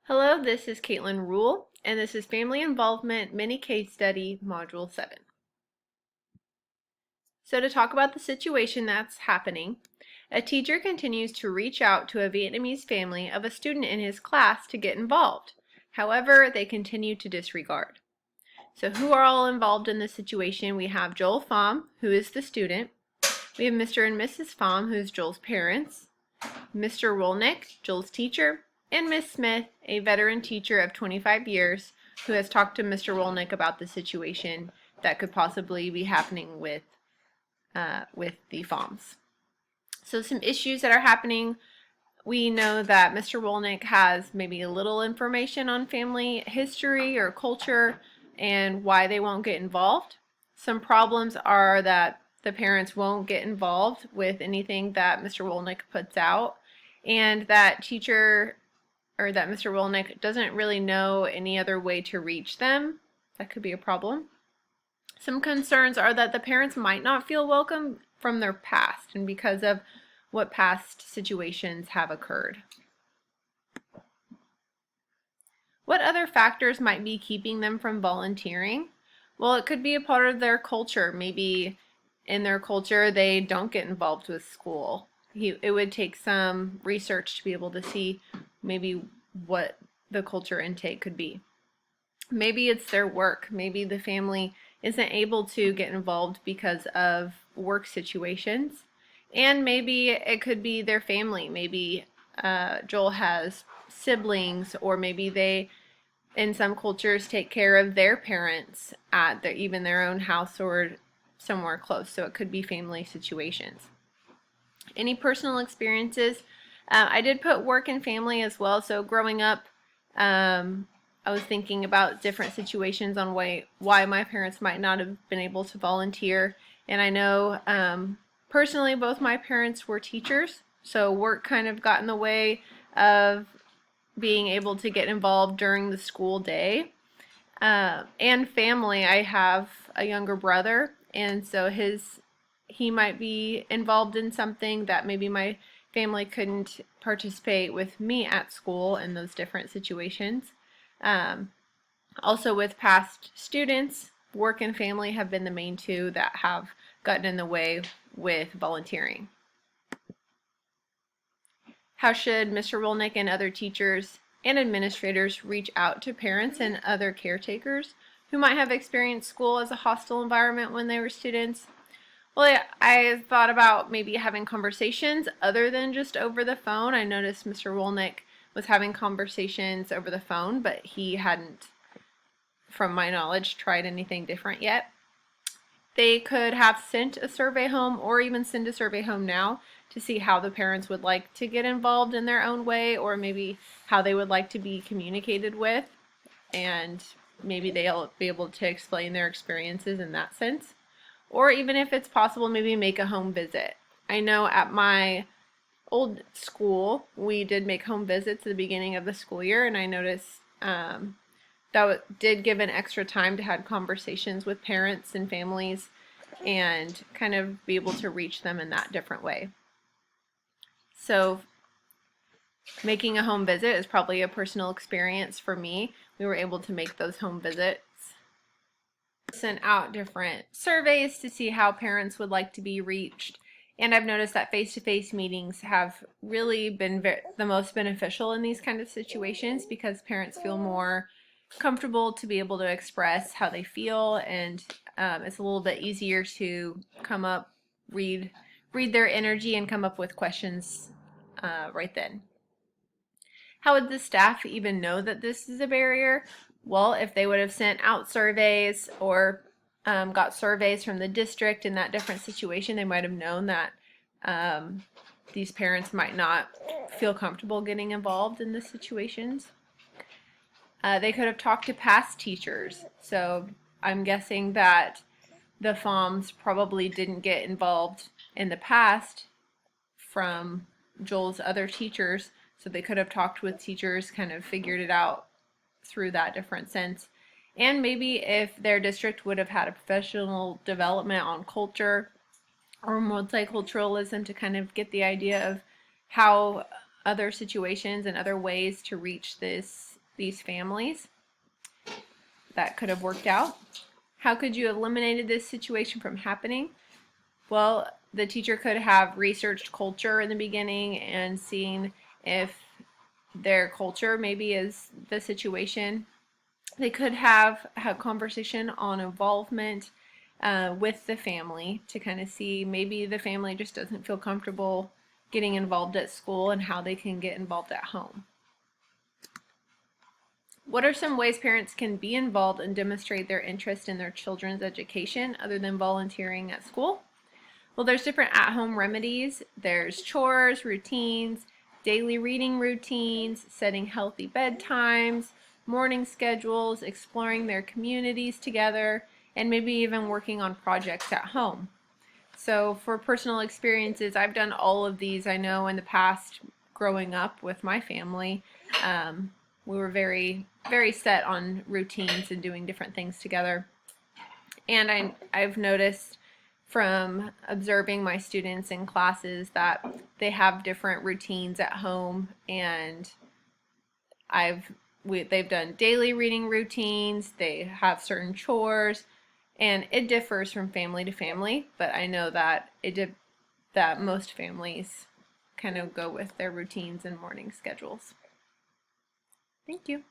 Hello, this is Caitlin Rule, and this is Family Involvement Mini Case Study, Module 7. So to talk about the situation that's happening, a teacher continues to reach out to a Vietnamese family of a student in his class to get involved. However, they continue to disregard. So who are all involved in this situation? We have Joel Pham, who is the student. We have Mr. and Mrs. Pham, who is Joel's parents. Mr. Rolnick, Joel's teacher, and Miss Smith, a veteran teacher of 25 years, who has talked to Mr. Rolnick about the situation that could possibly be happening with the Phams. So some issues that are happening. We know that Mr. Rolnick has maybe a little information on family history or culture and why they won't get involved. Some problems are that the parents won't get involved with anything that Mr. Rolnick puts out, and that Mr. Rolnick doesn't really know any other way to reach them. That could be a problem. Some concerns are that the parents might not feel welcome from their past and because of what past situations have occurred. What other factors might be keeping them from volunteering? Well, it could be a part of their culture. Maybe in their culture they don't get involved with school. It would take some research to be able to see maybe what the culture intake could be. Maybe it's their work. Maybe the family isn't able to get involved because of work situations. And maybe it could be their family. Maybe Joel has siblings, or maybe they, in some cultures, take care of their parents at even their own house or somewhere close. So it could be family situations. Any personal experiences? I did put work and family as well. So growing up, I was thinking about different situations on why my parents might not have been able to volunteer. And I know personally both my parents were teachers, so work kind of got in the way of being able to get involved during the school day. And family, I have a younger brother, and so he might be involved in something that maybe my family couldn't participate with me at school in those different situations. Also with past students, work and family have been the main two that have gotten in the way with volunteering. How should Mr. Rolnick and other teachers and administrators reach out to parents and other caretakers who might have experienced school as a hostile environment when they were students? Well, I thought about maybe having conversations other than just over the phone. I noticed Mr. Rolnick was having conversations over the phone, but he hadn't, from my knowledge, tried anything different yet. They could have sent a survey home, or even send a survey home now, to see how the parents would like to get involved in their own way, or maybe how they would like to be communicated with, and maybe they'll be able to explain their experiences in that sense. Or even if it's possible, maybe make a home visit. I know at my old school, we did make home visits at the beginning of the school year, and I noticed that did give an extra time to have conversations with parents and families and kind of be able to reach them in that different way. So making a home visit is probably a personal experience for me. We were able to make those home visits. Sent out different surveys to see how parents would like to be reached, and I've noticed that face-to-face meetings have really been the most beneficial in these kind of situations, because parents feel more comfortable to be able to express how they feel, and it's a little bit easier to come up, read their energy and come up with questions right then. How would the staff even know that this is a barrier? Well, if they would have sent out surveys or got surveys from the district in that different situation, they might have known that these parents might not feel comfortable getting involved in the situations. They could have talked to past teachers. So I'm guessing that the Phams probably didn't get involved in the past from Joel's other teachers, so they could have talked with teachers, kind of figured it out through that different sense. And maybe if their district would have had a professional development on culture or multiculturalism to kind of get the idea of how other situations and other ways to reach these families that could have worked out. How could you have eliminated this situation from happening? Well, the teacher could have researched culture in the beginning and seen if their culture maybe is the situation. They could have a conversation on involvement with the family to kind of see maybe the family just doesn't feel comfortable getting involved at school and how they can get involved at home. What are some ways parents can be involved and demonstrate their interest in their children's education other than volunteering at school? Well, there's different at-home remedies. There's chores, routines, daily reading routines, setting healthy bedtimes, morning schedules, exploring their communities together, and maybe even working on projects at home. So for personal experiences, I've done all of these. I know in the past, growing up with my family, we were very, very set on routines and doing different things together. And I've noticed from observing my students in classes that they have different routines at home, and they've done daily reading routines, they have certain chores, and it differs from family to family, but I know that that most families kind of go with their routines and morning schedules. Thank you.